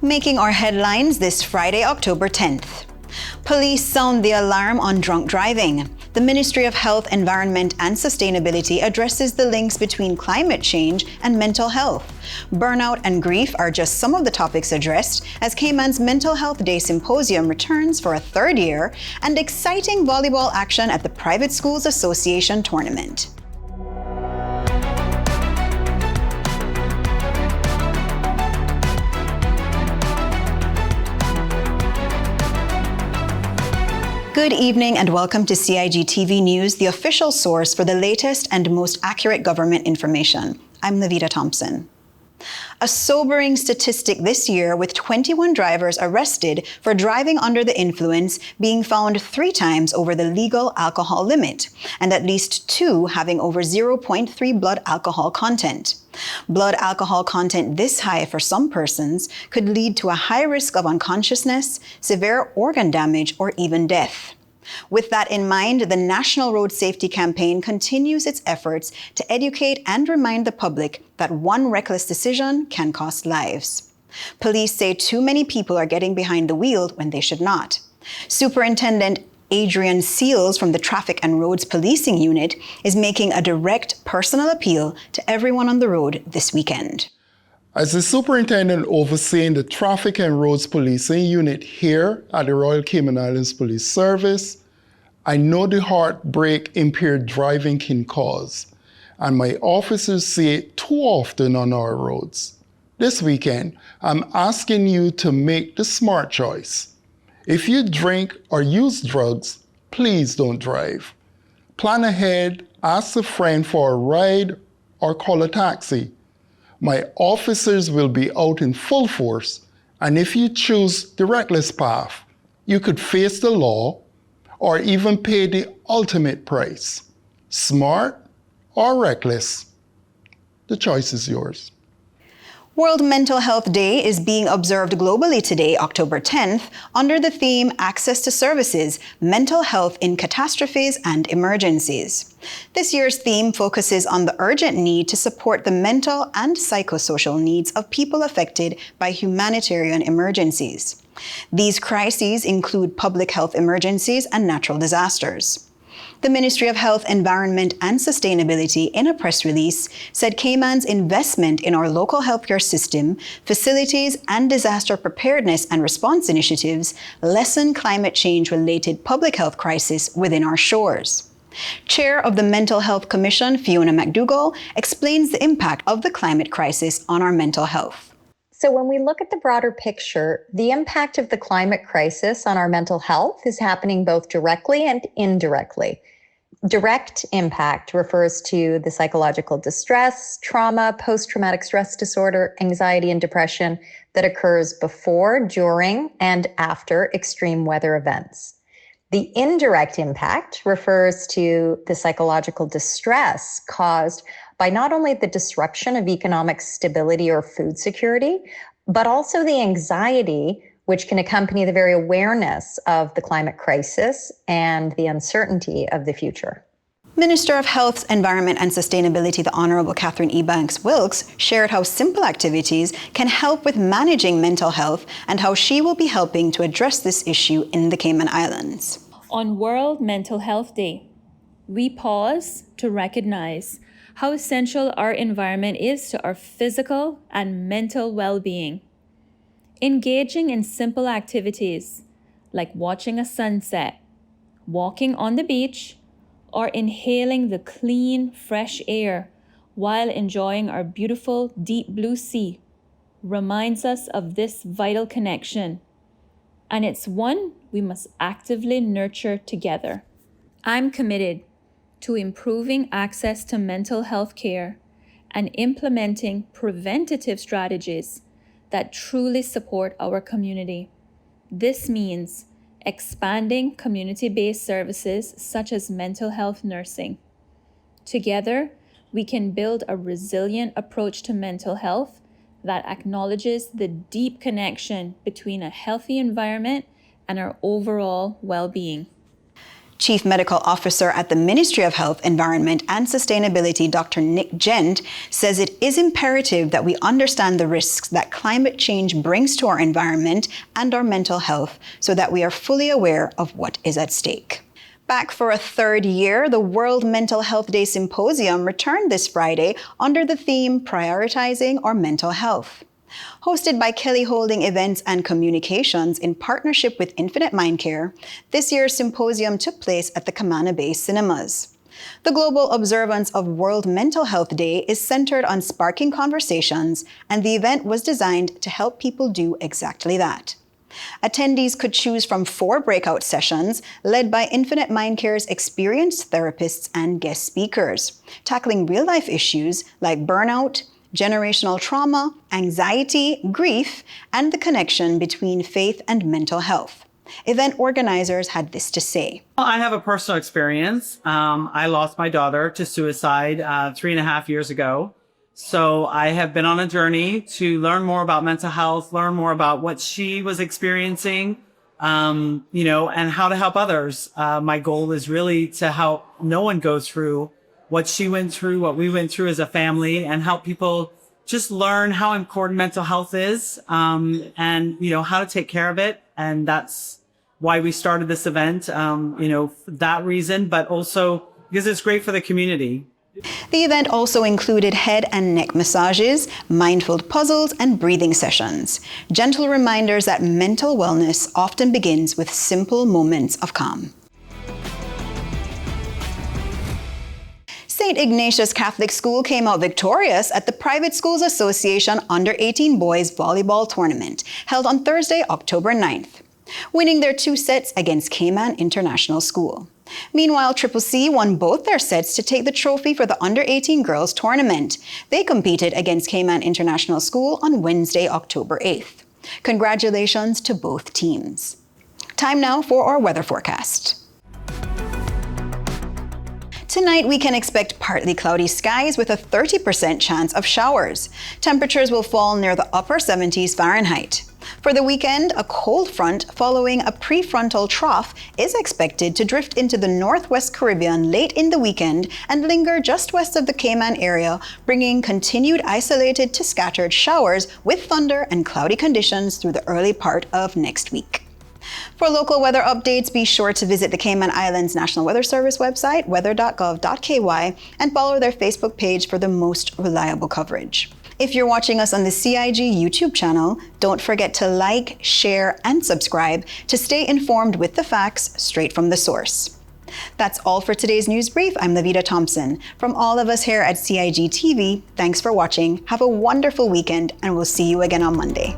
Making our headlines this Friday, October 10th. Police sound the alarm on drunk driving. The Ministry of Health, Environment and Sustainability addresses the links between climate change and mental health. Burnout and grief are just some of the topics addressed as Cayman's Mental Health Day Symposium returns for a third year and exciting volleyball action at the Private Schools Association tournament. Good evening and welcome to CIGtv News, the official source for the latest and most accurate government information. I'm Levita Thompson. A sobering statistic this year, with 21 drivers arrested for driving under the influence being found 3 times over the legal alcohol limit, and at least 2 having over 0.3 blood alcohol content. Blood alcohol content this high for some persons could lead to a high risk of unconsciousness, severe organ damage, or even death. With that in mind, the National Road Safety Campaign continues its efforts to educate and remind the public that one reckless decision can cost lives. Police say too many people are getting behind the wheel when they should not. Superintendent Adrian Seals from the Traffic and Roads Policing Unit is making a direct personal appeal to everyone on the road this weekend. As the superintendent overseeing the Traffic and Roads Policing Unit here at the Royal Cayman Islands Police Service, I know the heartbreak impaired driving can cause, and my officers see it too often on our roads. This weekend, I'm asking you to make the smart choice. If you drink or use drugs, please don't drive. Plan ahead, ask a friend for a ride, or call a taxi. My officers will be out in full force, and if you choose the reckless path, you could face the law or even pay the ultimate price. Smart or reckless, the choice is yours. World Mental Health Day is being observed globally today, October 10th, under the theme Access to Services, Mental Health in Catastrophes and Emergencies. This year's theme focuses on the urgent need to support the mental and psychosocial needs of people affected by humanitarian emergencies. These crises include public health emergencies and natural disasters. The Ministry of Health, Environment and Sustainability, in a press release, said Cayman's investment in our local healthcare system, facilities, and disaster preparedness and response initiatives lessen climate change-related public health crisis within our shores. Chair of the Mental Health Commission, Fiona McDougall, explains the impact of the climate crisis on our mental health. So when we look at the broader picture, the impact of the climate crisis on our mental health is happening both directly and indirectly. Direct impact refers to the psychological distress, trauma, post-traumatic stress disorder, anxiety, and depression that occurs before, during, and after extreme weather events. The indirect impact refers to the psychological distress caused by not only the disruption of economic stability or food security, but also the anxiety which can accompany the very awareness of the climate crisis and the uncertainty of the future. Minister of Health, Environment and Sustainability, the Honorable Catherine Ebanks-Wilkes, shared how simple activities can help with managing mental health and how she will be helping to address this issue in the Cayman Islands. On World Mental Health Day, we pause to recognize how essential our environment is to our physical and mental well-being. Engaging in simple activities like watching a sunset, walking on the beach, or inhaling the clean, fresh air while enjoying our beautiful deep blue sea reminds us of this vital connection, and it's one we must actively nurture together. I'm committed to improving access to mental health care and implementing preventative strategies that truly support our community. This means expanding community-based services such as mental health nursing. Together, we can build a resilient approach to mental health that acknowledges the deep connection between a healthy environment and our overall well-being. Chief Medical Officer at the Ministry of Health, Environment and Sustainability, Dr. Nick Gent, says it is imperative that we understand the risks that climate change brings to our environment and our mental health so that we are fully aware of what is at stake. Back for a third year, the World Mental Health Day Symposium returned this Friday under the theme Prioritizing Our Mental Health. Hosted by Kelly Holding Events and Communications in partnership with Infinite Mind Care, this year's symposium took place at the Camana Bay Cinemas. The global observance of World Mental Health Day is centered on sparking conversations, and the event was designed to help people do exactly that. Attendees could choose from 4 breakout sessions led by Infinite Mind Care's experienced therapists and guest speakers, tackling real-life issues like burnout, generational trauma, anxiety, grief, and the connection between faith and mental health. Event organizers had this to say. I have a personal experience. I lost my daughter to suicide 3.5 years ago. So I have been on a journey to learn more about mental health, learn more about what she was experiencing, and how to help others. My goal is really to help no one go through what she went through, what we went through as a family, and help people just learn how important mental health is, and how to take care of it. And that's why we started this event, for that reason, but also because it's great for the community. The event also included head and neck massages, mindful puzzles, and breathing sessions. Gentle reminders that mental wellness often begins with simple moments of calm. St. Ignatius Catholic School came out victorious at the Private Schools Association Under-18 Boys Volleyball Tournament, held on Thursday, October 9th, winning their 2 sets against Cayman International School. Meanwhile, Triple C won both their sets to take the trophy for the Under-18 Girls Tournament. They competed against Cayman International School on Wednesday, October 8th. Congratulations to both teams. Time now for our weather forecast. Tonight, we can expect partly cloudy skies with a 30% chance of showers. Temperatures will fall near the upper 70s Fahrenheit. For the weekend, a cold front following a prefrontal trough is expected to drift into the northwest Caribbean late in the weekend and linger just west of the Cayman area, bringing continued isolated to scattered showers with thunder and cloudy conditions through the early part of next week. For local weather updates, be sure to visit the Cayman Islands National Weather Service website, weather.gov.ky, and follow their Facebook page for the most reliable coverage. If you're watching us on the CIG YouTube channel, don't forget to like, share, and subscribe to stay informed with the facts straight from the source. That's all for today's news brief. I'm Levita Thompson. From all of us here at CIG TV, thanks for watching. Have a wonderful weekend, and we'll see you again on Monday.